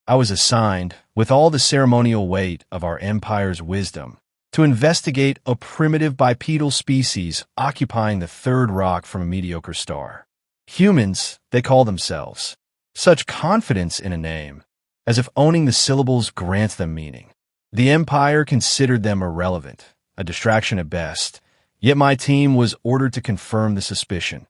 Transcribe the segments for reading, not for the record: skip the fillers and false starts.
I was assigned, with all the ceremonial weight of our empire's wisdom, to investigate a primitive bipedal species occupying the third rock from a mediocre star. Humans, they call themselves. Such confidence in a name, as if owning the syllables grants them meaning. The Empire considered them irrelevant, a distraction at best, yet my team was ordered to confirm the suspicion.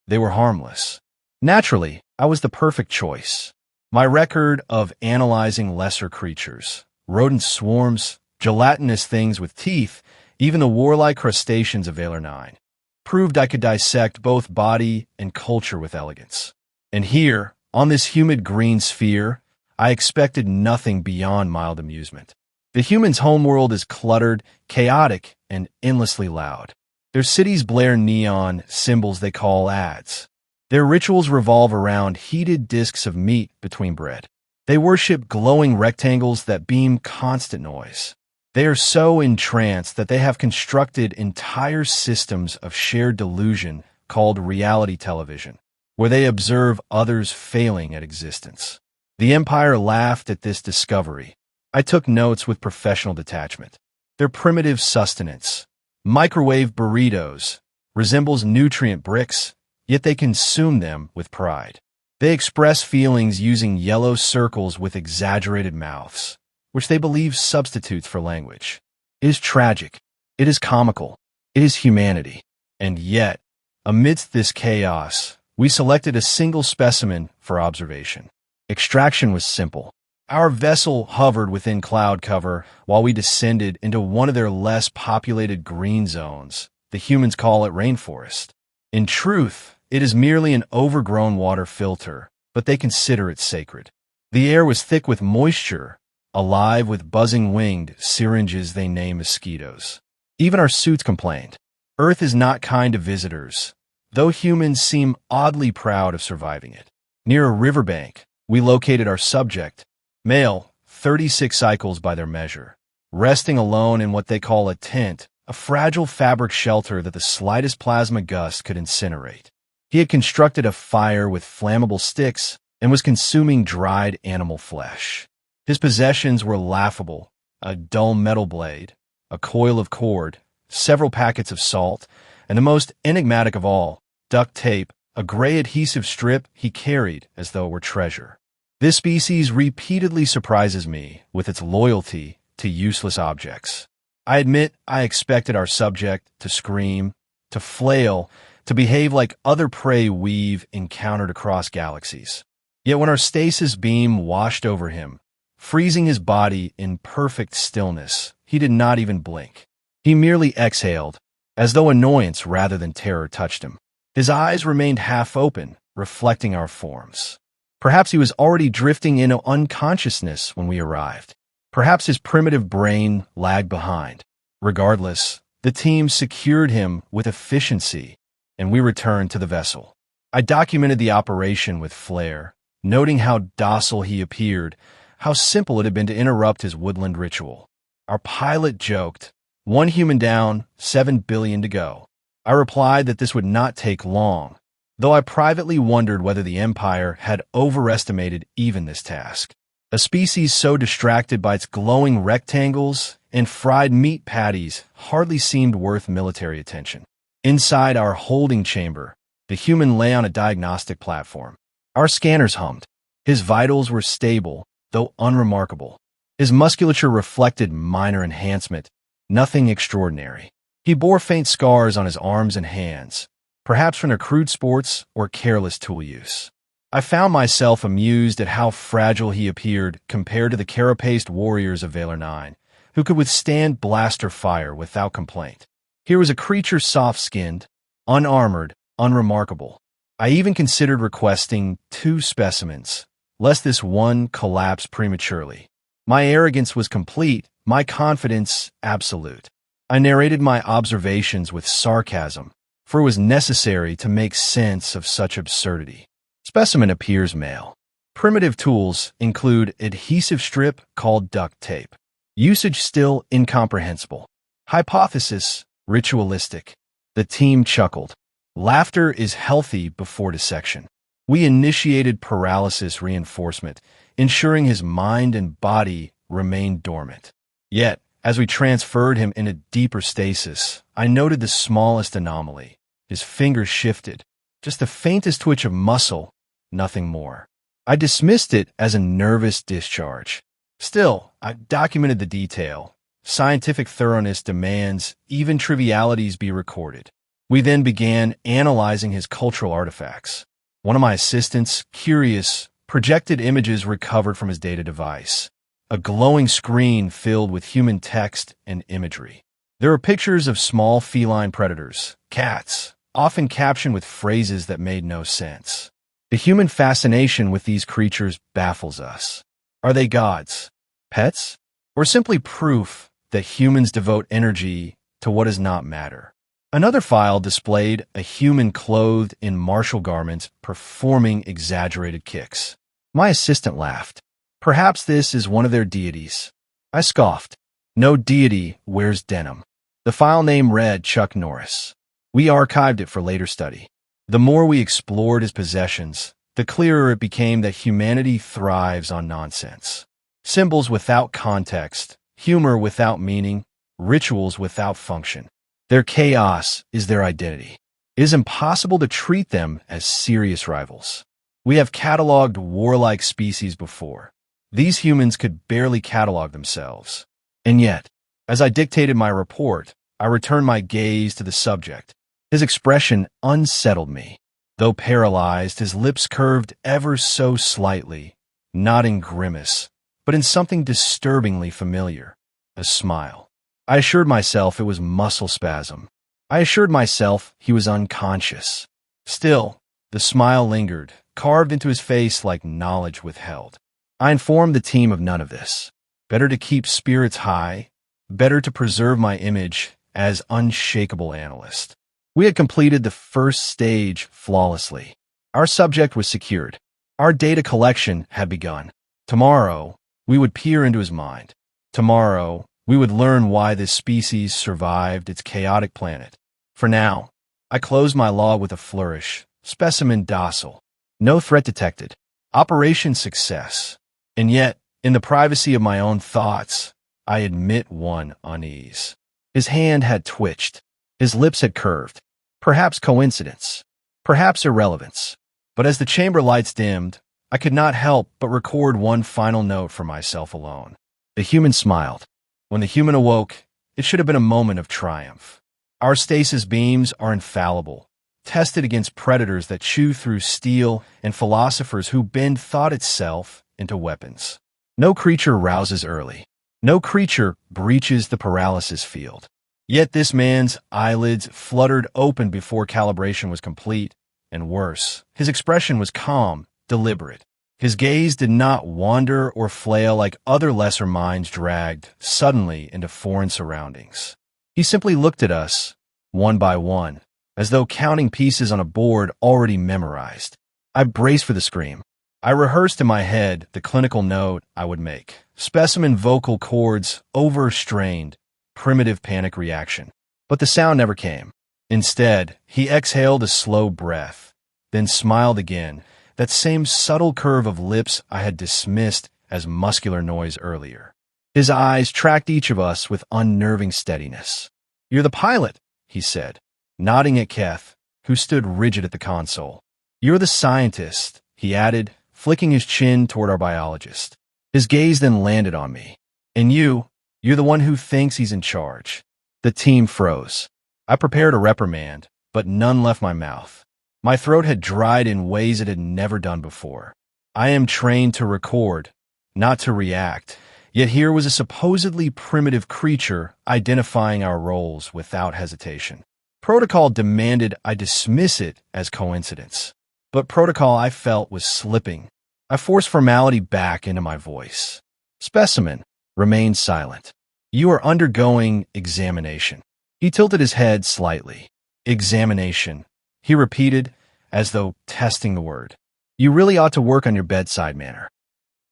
They were harmless. Naturally, I was the perfect choice. My record of analyzing lesser creatures, rodent swarms, gelatinous things with teeth, even the warlike crustaceans of Valor 9, proved I could dissect both body and culture with elegance. And here, on this humid green sphere, I expected nothing beyond mild amusement. The humans' homeworld is cluttered, chaotic, and endlessly loud. Their cities blare neon symbols they call ads. Their rituals revolve around heated discs of meat between bread. They worship glowing rectangles that beam constant noise. They are so entranced that they have constructed entire systems of shared delusion called reality television, where they observe others failing at existence. The Empire laughed at this discovery. I took notes with professional detachment. Their primitive sustenance, microwave burritos, resembles nutrient bricks, yet they consume them with pride. They express feelings using yellow circles with exaggerated mouths, which they believe substitutes for language. It is tragic. It is comical. It is humanity. And yet, amidst this chaos, we selected a single specimen for observation. Extraction was simple. Our vessel hovered within cloud cover while we descended into one of their less populated green zones. The humans call it rainforest. In truth, it is merely an overgrown water filter, but they consider it sacred. The air was thick with moisture, alive with buzzing winged syringes they name mosquitoes. Even our suits complained. Earth is not kind to visitors, though humans seem oddly proud of surviving it. Near a riverbank, we located our subject, male, 36 cycles by their measure, resting alone in what they call a tent, a fragile fabric shelter that the slightest plasma gust could incinerate. He had constructed a fire with flammable sticks and was consuming dried animal flesh. His possessions were laughable: a dull metal blade, a coil of cord, several packets of salt, and the most enigmatic of all, duct tape, a gray adhesive strip he carried as though it were treasure. This species repeatedly surprises me with its loyalty to useless objects. I admit I expected our subject to scream, to flail, to behave like other prey we've encountered across galaxies. Yet when our stasis beam washed over him, freezing his body in perfect stillness, he did not even blink. He merely exhaled, as though annoyance rather than terror touched him. His eyes remained half open, reflecting our forms. Perhaps he was already drifting into unconsciousness when we arrived. Perhaps his primitive brain lagged behind. Regardless, the team secured him with efficiency, and we returned to the vessel. I documented the operation with flair, noting how docile he appeared, how simple it had been to interrupt his woodland ritual. Our pilot joked, "1 human down, 7 billion to go." I replied that this would not take long, though I privately wondered whether the Empire had overestimated even this task. A species so distracted by its glowing rectangles and fried meat patties hardly seemed worth military attention. Inside our holding chamber, the human lay on a diagnostic platform. Our scanners hummed. His vitals were stable, though unremarkable. His musculature reflected minor enhancement, nothing extraordinary. He bore faint scars on his arms and hands, perhaps from crude sports or careless tool use. I found myself amused at how fragile he appeared compared to the carapaced warriors of Valor 9, who could withstand blaster fire without complaint. Here was a creature soft-skinned, unarmored, unremarkable. I even considered requesting 2 specimens, lest this one collapse prematurely. My arrogance was complete, my confidence absolute. I narrated my observations with sarcasm, for it was necessary to make sense of such absurdity. Specimen appears male. Primitive tools include adhesive strip called duct tape. Usage still incomprehensible. Hypothesis ritualistic. The team chuckled. Laughter is healthy before dissection. We initiated paralysis reinforcement, ensuring his mind and body remained dormant. Yet, as we transferred him into deeper stasis, I noted the smallest anomaly. His fingers shifted. Just the faintest twitch of muscle, nothing more. I dismissed it as a nervous discharge. Still, I documented the detail. Scientific thoroughness demands even trivialities be recorded. We then began analyzing his cultural artifacts. One of my assistants, curious, projected images recovered from his data device. A glowing screen filled with human text and imagery. There were pictures of small feline predators, cats, often captioned with phrases that made no sense. The human fascination with these creatures baffles us. Are they gods, pets, or simply proof that humans devote energy to what does not matter? Another file displayed a human clothed in martial garments performing exaggerated kicks. My assistant laughed. Perhaps this is one of their deities. I scoffed. No deity wears denim. The file name read Chuck Norris. We archived it for later study. The more we explored his possessions, the clearer it became that humanity thrives on nonsense. Symbols without context, humor without meaning, rituals without function. Their chaos is their identity. It is impossible to treat them as serious rivals. We have cataloged warlike species before. These humans could barely catalog themselves. And yet, as I dictated my report, I returned my gaze to the subject. His expression unsettled me. Though paralyzed, his lips curved ever so slightly, not in grimace, but in something disturbingly familiar, a smile. I assured myself it was muscle spasm. I assured myself he was unconscious. Still, the smile lingered, carved into his face like knowledge withheld. I informed the team of none of this. Better to keep spirits high, better to preserve my image as unshakable analyst. We had completed the first stage flawlessly. Our subject was secured. Our data collection had begun. Tomorrow, we would peer into his mind. Tomorrow, we would learn why this species survived its chaotic planet. For now, I closed my log with a flourish. Specimen docile. No threat detected. Operation success. And yet, in the privacy of my own thoughts, I admit one unease. His hand had twitched. His lips had curved. Perhaps coincidence. Perhaps irrelevance. But as the chamber lights dimmed, I could not help but record one final note for myself alone. The human smiled. When the human awoke, it should have been a moment of triumph. Our stasis beams are infallible, tested against predators that chew through steel and philosophers who bend thought itself into weapons. No creature rouses early. No creature breaches the paralysis field. Yet this man's eyelids fluttered open before calibration was complete, and worse, his expression was calm, deliberate. His gaze did not wander or flail like other lesser minds dragged suddenly into foreign surroundings. He simply looked at us, one by one, as though counting pieces on a board already memorized. I braced for the scream. I rehearsed in my head the clinical note I would make. Specimen vocal cords overstrained, primitive panic reaction. But the sound never came. Instead, he exhaled a slow breath, then smiled again, that same subtle curve of lips I had dismissed as muscular noise earlier. His eyes tracked each of us with unnerving steadiness. "You're the pilot," he said, nodding at Keth, who stood rigid at the console. "You're the scientist," he added, flicking his chin toward our biologist. His gaze then landed on me. "And you're the one who thinks he's in charge." The team froze. I prepared a reprimand, but none left my mouth. My throat had dried in ways it had never done before. I am trained to record, not to react, yet here was a supposedly primitive creature identifying our roles without hesitation. Protocol demanded I dismiss it as coincidence, but protocol I felt was slipping. I forced formality back into my voice. "Specimen, remain silent. You are undergoing examination." He tilted his head slightly. "Examination," he repeated, as though testing the word. "You really ought to work on your bedside manner."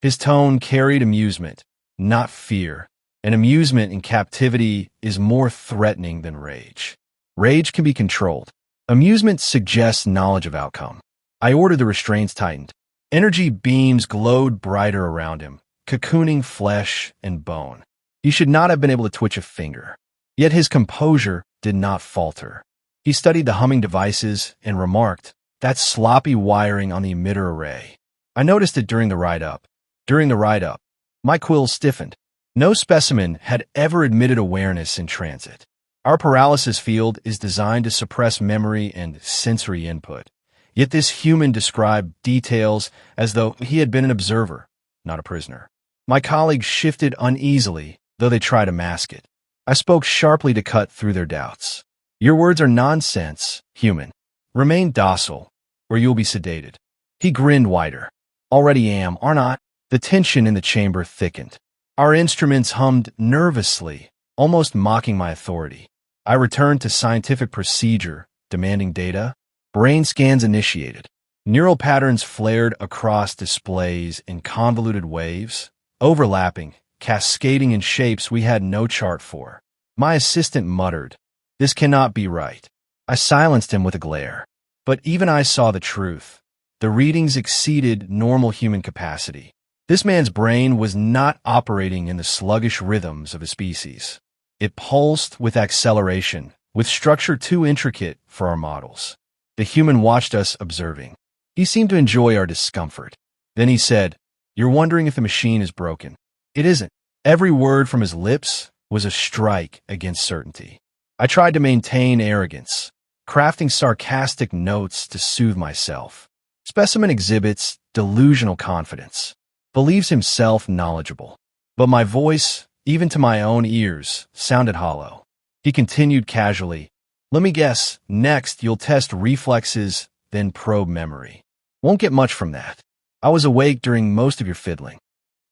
His tone carried amusement, not fear, and amusement in captivity is more threatening than rage. Rage can be controlled. Amusement suggests knowledge of outcome. I ordered the restraints tightened. Energy beams glowed brighter around him, cocooning flesh and bone. He should not have been able to twitch a finger. Yet his composure did not falter. He studied the humming devices and remarked, "That's sloppy wiring on the emitter array." I noticed it during the ride-up. My quills stiffened. No specimen had ever admitted awareness in transit. Our paralysis field is designed to suppress memory and sensory input. Yet this human described details as though he had been an observer, not a prisoner. My colleagues shifted uneasily, though they tried to mask it. I spoke sharply to cut through their doubts. "Your words are nonsense, human. Remain docile, or you'll be sedated." He grinned wider. "Already am, are not?" The tension in the chamber thickened. Our instruments hummed nervously, almost mocking my authority. I returned to scientific procedure, demanding data. Brain scans initiated. Neural patterns flared across displays in convoluted waves, overlapping, cascading in shapes we had no chart for. My assistant muttered, "This cannot be right." I silenced him with a glare. But even I saw the truth. The readings exceeded normal human capacity. This man's brain was not operating in the sluggish rhythms of a species. It pulsed with acceleration, with structure too intricate for our models. The human watched us observing. He seemed to enjoy our discomfort. Then he said, "You're wondering if the machine is broken. It isn't." Every word from his lips was a strike against certainty. I tried to maintain arrogance, crafting sarcastic notes to soothe myself. Specimen exhibits delusional confidence, believes himself knowledgeable. But my voice, even to my own ears, sounded hollow. He continued casually, "Let me guess, next you'll test reflexes, then probe memory. Won't get much from that. I was awake during most of your fiddling."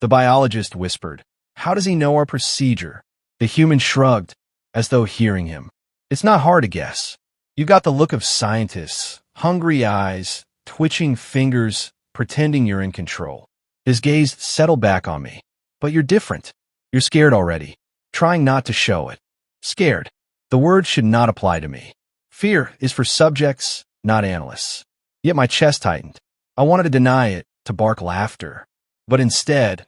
The biologist whispered, "How does he know our procedure?" The human shrugged, as though hearing him. "It's not hard to guess. You've got the look of scientists, hungry eyes, twitching fingers, pretending you're in control." His gaze settled back on me. "But you're different. You're scared already, trying not to show it." Scared. The word should not apply to me. Fear is for subjects, not analysts. Yet my chest tightened. I wanted to deny it, to bark laughter. But instead,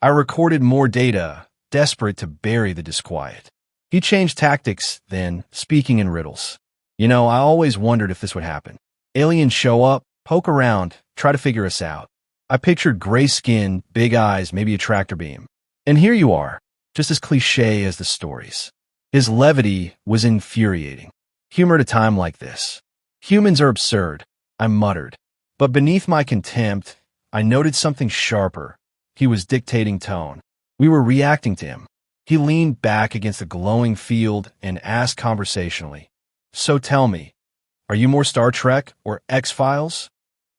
I recorded more data, desperate to bury the disquiet. He changed tactics, then, speaking in riddles. "You know, I always wondered if this would happen. Aliens show up, poke around, try to figure us out. I pictured gray skin, big eyes, maybe a tractor beam. And here you are, just as cliché as the stories." His levity was infuriating. Humor at a time like this. "Humans are absurd," I muttered. But beneath my contempt, I noted something sharper. He was dictating tone. We were reacting to him. He leaned back against the glowing field and asked conversationally, "So tell me, are you more Star Trek or X-Files?"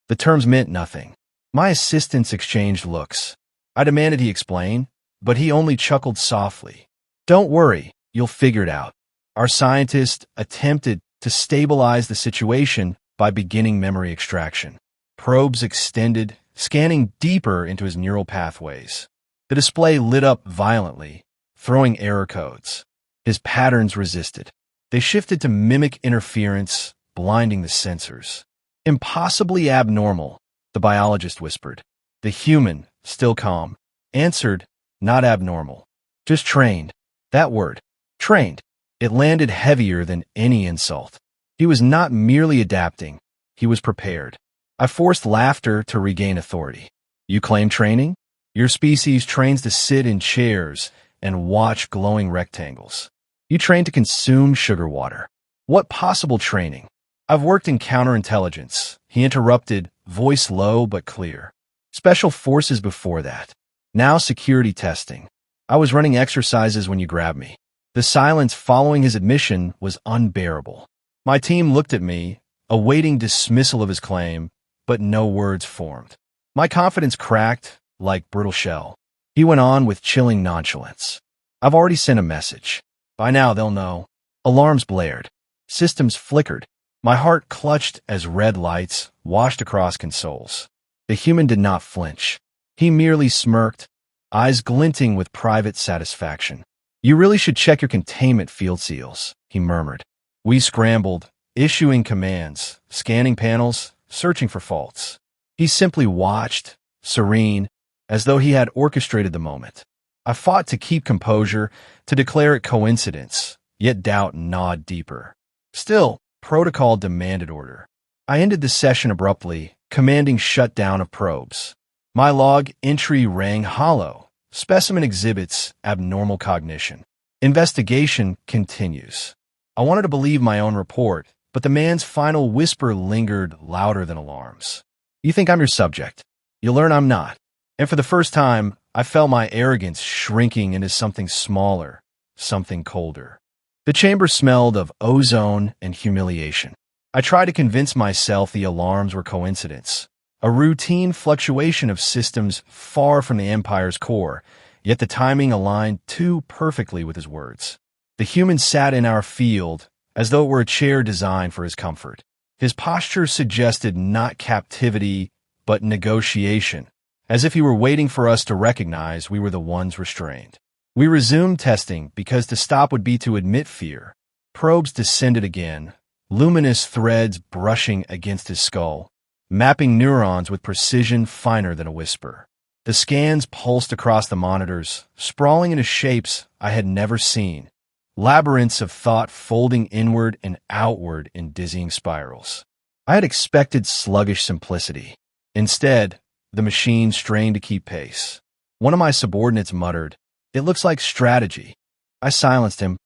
The terms meant nothing. My assistants exchanged looks. I demanded he explain, but he only chuckled softly. "Don't worry, you'll figure it out." Our scientist attempted to stabilize the situation by beginning memory extraction. Probes extended, scanning deeper into his neural pathways. The display lit up violently, throwing error codes. His patterns resisted. They shifted to mimic interference, blinding the sensors. "Impossibly abnormal," the biologist whispered. The human, still calm, answered, "Not abnormal. Just trained." That word, trained, it landed heavier than any insult. He was not merely adapting, he was prepared. I forced laughter to regain authority. "You claim training? Your species trains to sit in chairs and watch glowing rectangles. You train to consume sugar water. What possible training?" "I've worked in counterintelligence," he interrupted, voice low but clear. "Special forces before that. Now security testing. I was running exercises when you grabbed me." The silence following his admission was unbearable. My team looked at me, awaiting dismissal of his claim, but no words formed. My confidence cracked like brittle shell. He went on with chilling nonchalance. "I've already sent a message. By now they'll know." Alarms blared. Systems flickered. My heart clutched as red lights washed across consoles. The human did not flinch. He merely smirked, eyes glinting with private satisfaction. "You really should check your containment field seals," he murmured. We scrambled, issuing commands, scanning panels, searching for faults. He simply watched, serene, as though he had orchestrated the moment. I fought to keep composure, to declare it coincidence, yet doubt gnawed deeper. Still, protocol demanded order. I ended the session abruptly, commanding shutdown of probes. My log entry rang hollow. Specimen exhibits abnormal cognition. Investigation continues. I wanted to believe my own report, but the man's final whisper lingered louder than alarms. You think I'm your subject. You'll learn I'm not. And for the first time, I felt my arrogance shrinking into something smaller, something colder. The chamber smelled of ozone and humiliation. I tried to convince myself the alarms were coincidence, a routine fluctuation of systems far from the Empire's core, yet the timing aligned too perfectly with his words. The human sat in our field as though it were a chair designed for his comfort. His posture suggested not captivity, but negotiation, as if he were waiting for us to recognize we were the ones restrained. We resumed testing because to stop would be to admit fear. Probes descended again, luminous threads brushing against his skull, mapping neurons with precision finer than a whisper. The scans pulsed across the monitors, sprawling into shapes I had never seen, labyrinths of thought folding inward and outward in dizzying spirals. I had expected sluggish simplicity. Instead, the machine strained to keep pace. One of my subordinates muttered, "It looks like strategy." I silenced him,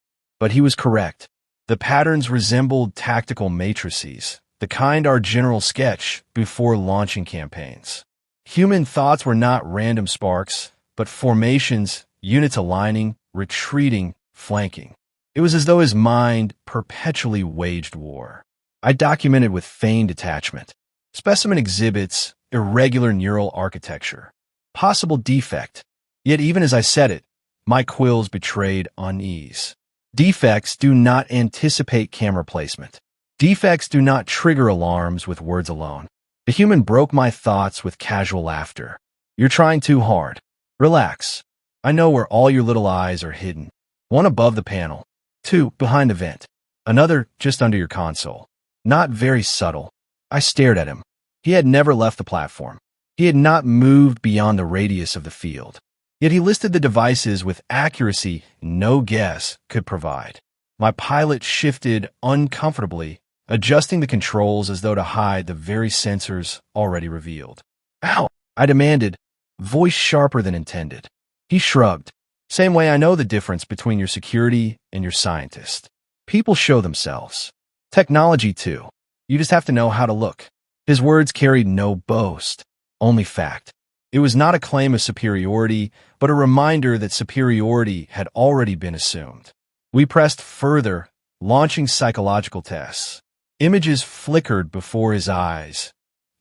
but he was correct. The patterns resembled tactical matrices, the kind our generals sketch before launching campaigns. Human thoughts were not random sparks, but formations, units aligning, retreating, flanking. It was as though his mind perpetually waged war. I documented with feigned detachment. Specimen exhibits irregular neural architecture. Possible defect. Yet even as I said it, my quills betrayed unease. Defects do not anticipate camera placement. Defects do not trigger alarms with words alone. The human broke my thoughts with casual laughter. You're trying too hard. Relax. I know where all your little eyes are hidden. One above the panel. Two behind the vent. Another just under your console. Not very subtle. I stared at him. He had never left the platform. He had not moved beyond the radius of the field. Yet he listed the devices with accuracy no guess could provide. My pilot shifted uncomfortably, adjusting the controls as though to hide the very sensors already revealed. "Ow!" I demanded, voice sharper than intended. He shrugged. "Same way I know the difference between your security and your scientist. People show themselves. Technology, too. You just have to know how to look." His words carried no boast, only fact. It was not a claim of superiority, but a reminder that superiority had already been assumed. We pressed further, launching psychological tests. Images flickered before his eyes.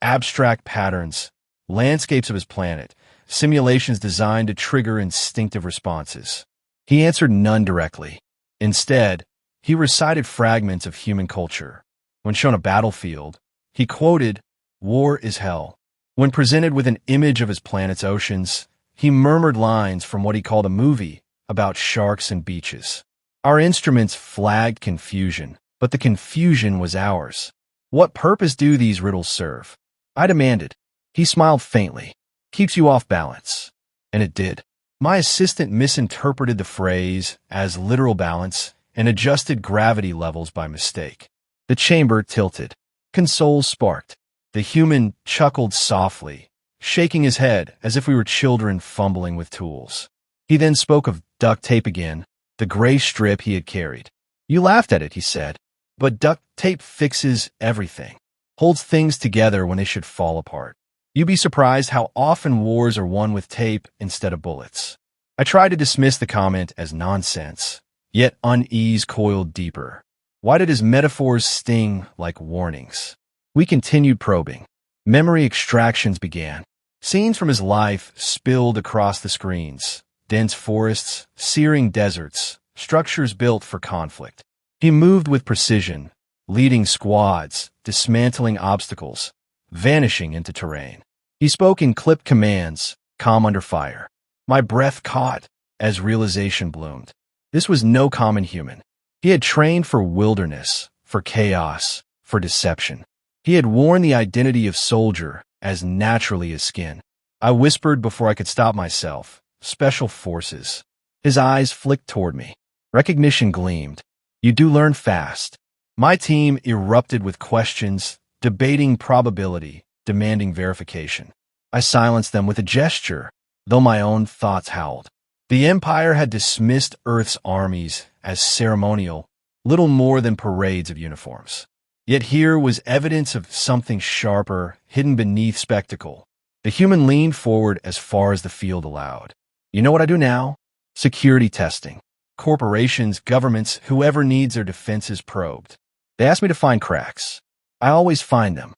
Abstract patterns, landscapes of his planet, simulations designed to trigger instinctive responses. He answered none directly. Instead, he recited fragments of human culture. When shown a battlefield, he quoted, "War is hell." When presented with an image of his planet's oceans, he murmured lines from what he called a movie about sharks and beaches. Our instruments flagged confusion, but the confusion was ours. What purpose do these riddles serve? I demanded. He smiled faintly. "Keeps you off balance." And it did. My assistant misinterpreted the phrase as literal balance and adjusted gravity levels by mistake. The chamber tilted. Consoles sparked. The human chuckled softly, shaking his head as if we were children fumbling with tools. He then spoke of duct tape again, the gray strip he had carried. "You laughed at it," he said, "but duct tape fixes everything, holds things together when they should fall apart. You'd be surprised how often wars are won with tape instead of bullets." I tried to dismiss the comment as nonsense, yet unease coiled deeper. Why did his metaphors sting like warnings? We continued probing. Memory extractions began. Scenes from his life spilled across the screens. Dense forests, searing deserts, structures built for conflict. He moved with precision, leading squads, dismantling obstacles, vanishing into terrain. He spoke in clipped commands, calm under fire. My breath caught as realization bloomed. This was no common human. He had trained for wilderness, for chaos, for deception. He had worn the identity of soldier, as naturally as skin. I whispered before I could stop myself. Special forces. His eyes flicked toward me. Recognition gleamed. You do learn fast. My team erupted with questions, debating probability, demanding verification. I silenced them with a gesture, though my own thoughts howled. The Empire had dismissed Earth's armies as ceremonial, little more than parades of uniforms. Yet here was evidence of something sharper, hidden beneath spectacle. The human leaned forward as far as the field allowed. You know what I do now? Security testing. Corporations, governments, whoever needs their defenses probed. They asked me to find cracks. I always find them.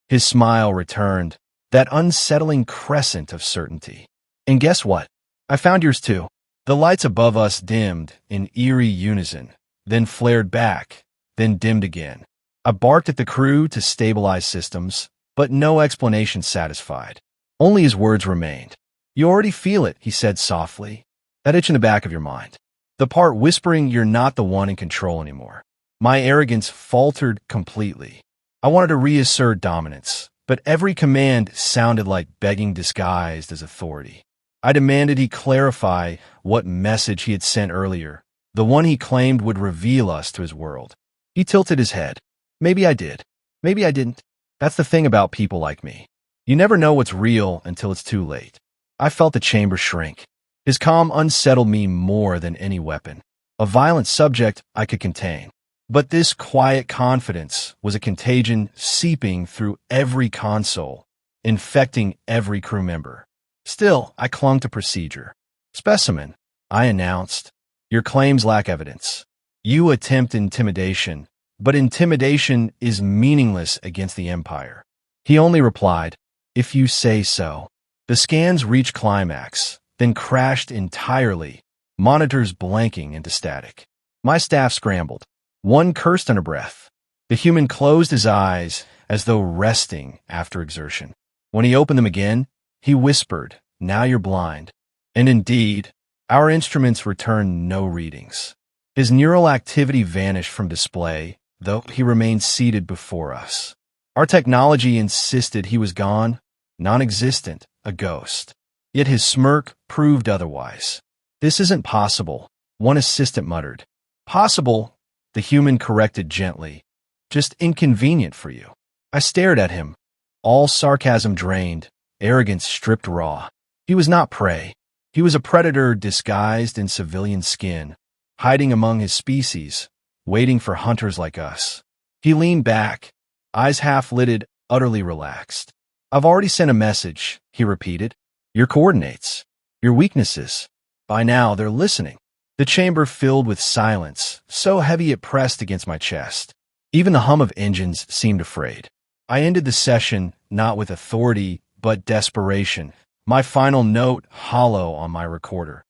His smile returned, that unsettling crescent of certainty. And guess what? I found yours too. The lights above us dimmed in eerie unison, then flared back, then dimmed again. I barked at the crew to stabilize systems, but no explanation satisfied. Only his words remained. You already feel it, he said softly. That itch in the back of your mind. The part whispering you're not the one in control anymore. My arrogance faltered completely. I wanted to reassert dominance, but every command sounded like begging disguised as authority. I demanded he clarify what message he had sent earlier, the one he claimed would reveal us to his world. He tilted his head. Maybe I did. Maybe I didn't. That's the thing about people like me. You never know what's real until it's too late. I felt the chamber shrink. His calm unsettled me more than any weapon. A violent subject I could contain. But this quiet confidence was a contagion seeping through every console, infecting every crew member. Still, I clung to procedure. Specimen, I announced. Your claims lack evidence. You attempt intimidation, but intimidation is meaningless against the Empire. He only replied, if you say so. The scans reached climax, then crashed entirely, monitors blanking into static. My staff scrambled. One cursed under breath. The human closed his eyes as though resting after exertion. When he opened them again, he whispered, now you're blind. And indeed, our instruments returned no readings. His neural activity vanished from display, though he remained seated before us. Our technology insisted he was gone, non-existent, a ghost. Yet his smirk proved otherwise. This isn't possible, one assistant muttered. Possible, the human corrected gently. Just inconvenient for you. I stared at him, all sarcasm drained, arrogance stripped raw. He was not prey. He was a predator disguised in civilian skin, hiding among his species, waiting for hunters like us. He leaned back, eyes half-lidded, utterly relaxed. I've already sent a message, he repeated. Your coordinates, your weaknesses. By now, they're listening. The chamber filled with silence, so heavy it pressed against my chest. Even the hum of engines seemed afraid. I ended the session, not with authority, but desperation, my final note hollow on my recorder.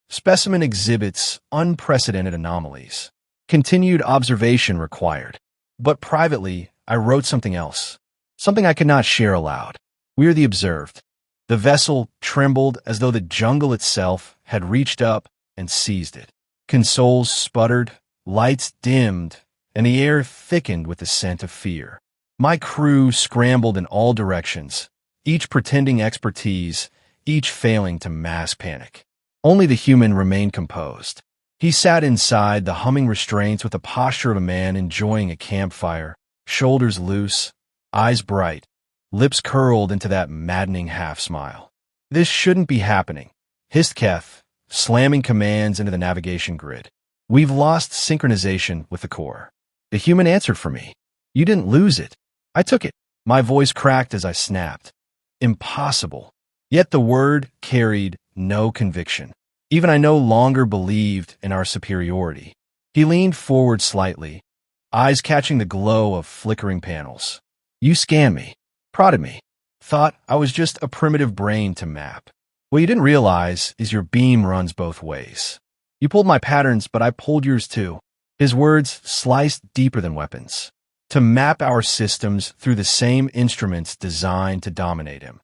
Specimen exhibits unprecedented anomalies. Continued observation required. But privately, I wrote something else. Something I could not share aloud. We're the observed. The vessel trembled as though the jungle itself had reached up and seized it. Consoles sputtered, lights dimmed, and the air thickened with the scent of fear. My crew scrambled in all directions, each pretending expertise, each failing to mask panic. Only the human remained composed. He sat inside the humming restraints with the posture of a man enjoying a campfire, shoulders loose, eyes bright, lips curled into that maddening half-smile. This shouldn't be happening, hissed Keth, slamming commands into the navigation grid. We've lost synchronization with the core. The human answered for me. You didn't lose it. I took it. My voice cracked as I snapped. Impossible. Yet the word carried no conviction. Even I no longer believed in our superiority. He leaned forward slightly, eyes catching the glow of flickering panels. You scanned me, prodded me, thought I was just a primitive brain to map. What you didn't realize is your beam runs both ways. You pulled my patterns, but I pulled yours too. His words sliced deeper than weapons. To map our systems through the same instruments designed to dominate him.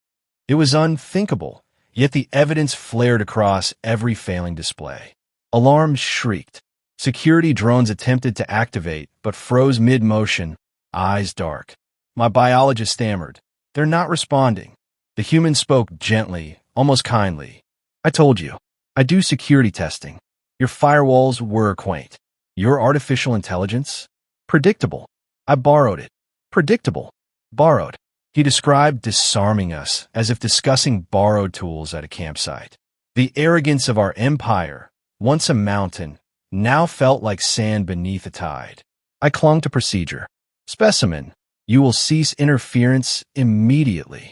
It was unthinkable, yet the evidence flared across every failing display. Alarms shrieked. Security drones attempted to activate, but froze mid-motion, eyes dark. My biologist stammered. They're not responding. The human spoke gently, almost kindly. I told you. I do security testing. Your firewalls were quaint. Your artificial intelligence? Predictable. I borrowed it. Predictable. Borrowed. He described disarming us as if discussing borrowed tools at a campsite. The arrogance of our empire, once a mountain, now felt like sand beneath a tide. I clung to procedure. Specimen, you will cease interference immediately.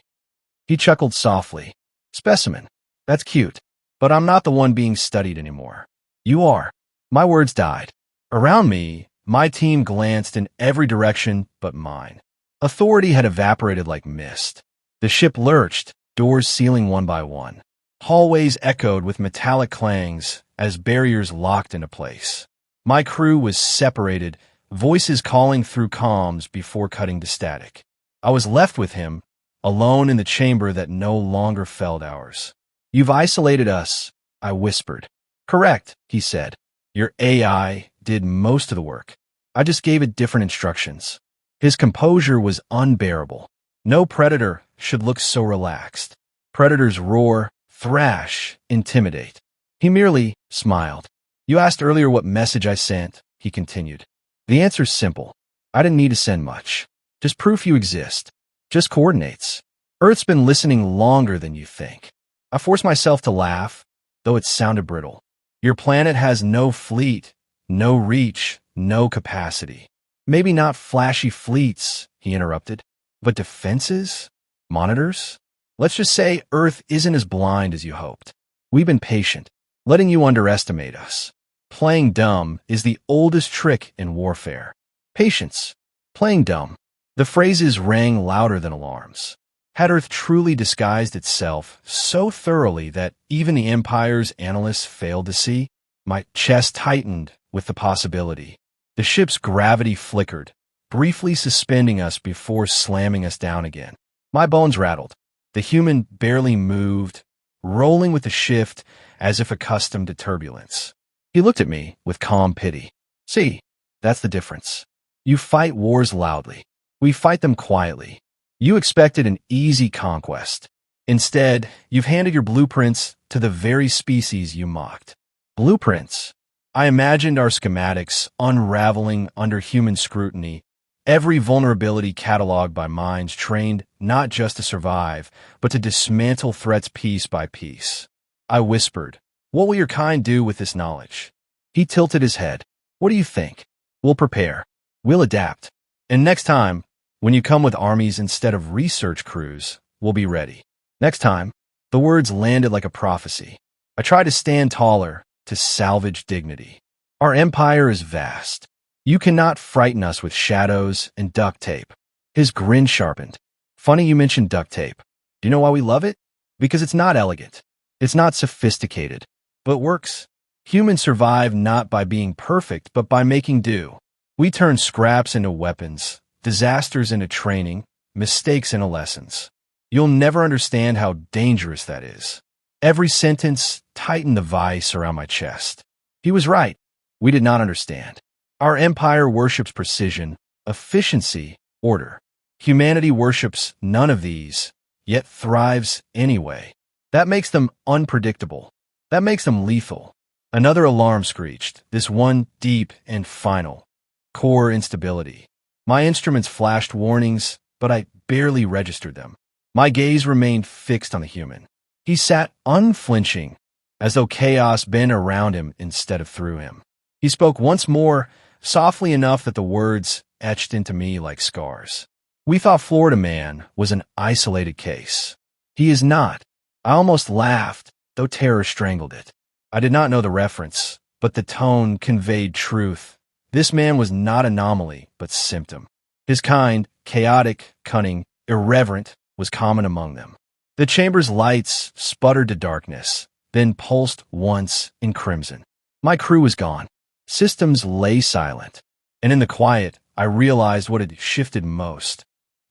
He chuckled softly. Specimen, that's cute, but I'm not the one being studied anymore. You are. My words died. Around me, my team glanced in every direction but mine. Authority had evaporated like mist. The ship lurched, doors sealing one by one. Hallways echoed with metallic clangs as barriers locked into place. My crew was separated, voices calling through comms before cutting to static. I was left with him, alone in the chamber that no longer felt ours. You've isolated us, I whispered. Correct, he said. Your AI did most of the work. I just gave it different instructions. His composure was unbearable. No predator should look so relaxed. Predators roar, thrash, intimidate. He merely smiled. You asked earlier what message I sent, he continued. The answer's simple. I didn't need to send much. Just proof you exist. Just coordinates. Earth's been listening longer than you think. I forced myself to laugh, though it sounded brittle. Your planet has no fleet, no reach, no capacity. Maybe not flashy fleets, he interrupted, but defenses? Monitors? Let's just say Earth isn't as blind as you hoped. We've been patient, letting you underestimate us. Playing dumb is the oldest trick in warfare. Patience. Playing dumb. The phrases rang louder than alarms. Had Earth truly disguised itself so thoroughly that even the Empire's analysts failed to see? My chest tightened with the possibility. The ship's gravity flickered, briefly suspending us before slamming us down again. My bones rattled. The human barely moved, rolling with the shift as if accustomed to turbulence. He looked at me with calm pity. See, that's the difference. You fight wars loudly. We fight them quietly. You expected an easy conquest. Instead, you've handed your blueprints to the very species you mocked. Blueprints. I imagined our schematics unraveling under human scrutiny, every vulnerability cataloged by minds trained not just to survive, but to dismantle threats piece by piece. I whispered, what will your kind do with this knowledge? He tilted his head. What do you think? We'll prepare. We'll adapt. And next time, when you come with armies instead of research crews, we'll be ready. Next time, the words landed like a prophecy. I tried to stand taller, to salvage dignity. Our empire is vast. You cannot frighten us with shadows and duct tape. His grin sharpened. Funny you mentioned duct tape. Do you know why we love it? Because it's not elegant. It's not sophisticated, but works. Humans survive not by being perfect, but by making do. We turn scraps into weapons, disasters into training, mistakes into lessons. You'll never understand how dangerous that is. Every sentence tightened the vice around my chest. He was right. We did not understand. Our empire worships precision, efficiency, order. Humanity worships none of these, yet thrives anyway. That makes them unpredictable. That makes them lethal. Another alarm screeched, this one deep and final. Core instability. My instruments flashed warnings, but I barely registered them. My gaze remained fixed on the human. He sat unflinching, as though chaos bent around him instead of through him. He spoke once more, softly enough that the words etched into me like scars. We thought Florida Man was an isolated case. He is not. I almost laughed, though terror strangled it. I did not know the reference, but the tone conveyed truth. This man was not anomaly, but symptom. His kind, chaotic, cunning, irreverent, was common among them. The chamber's lights sputtered to darkness, then pulsed once in crimson. My crew was gone. Systems lay silent. And in the quiet, I realized what had shifted most.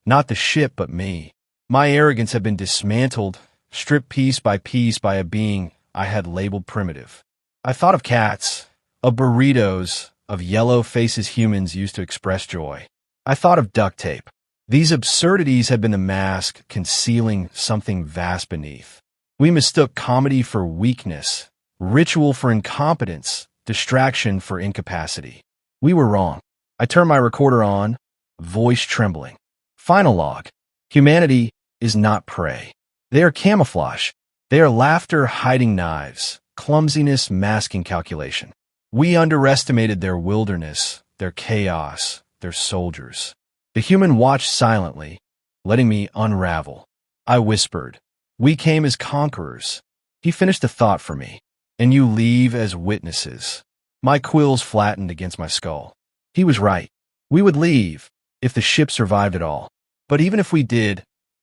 Not the ship, but me. My arrogance had been dismantled, stripped piece by a being I had labeled primitive. I thought of cats, of burritos, of yellow faces humans used to express joy. I thought of duct tape. These absurdities had been the mask concealing something vast beneath. We mistook comedy for weakness, ritual for incompetence, distraction for incapacity. We were wrong. I turned my recorder on, voice trembling. Final log. Humanity is not prey. They are camouflage. They are laughter hiding knives, clumsiness masking calculation. We underestimated their wilderness, their chaos, their soldiers. The human watched silently, letting me unravel. I whispered, "We came as conquerors." He finished the thought for me. "And you leave as witnesses." My quills flattened against my skull. He was right. We would leave, if the ship survived at all. But even if we did,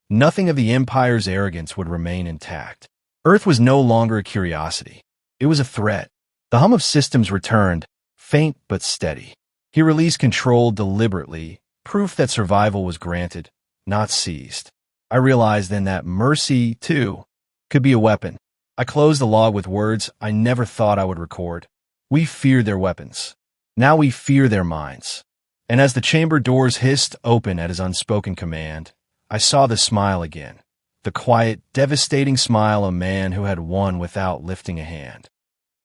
nothing of the Empire's arrogance would remain intact. Earth was no longer a curiosity. It was a threat. The hum of systems returned, faint but steady. He released control deliberately, proof that survival was granted, not seized. I realized then that mercy, too, could be a weapon. I closed the log with words I never thought I would record. We feared their weapons. Now we fear their minds. And as the chamber doors hissed open at his unspoken command, I saw the smile again. The quiet, devastating smile of a man who had won without lifting a hand.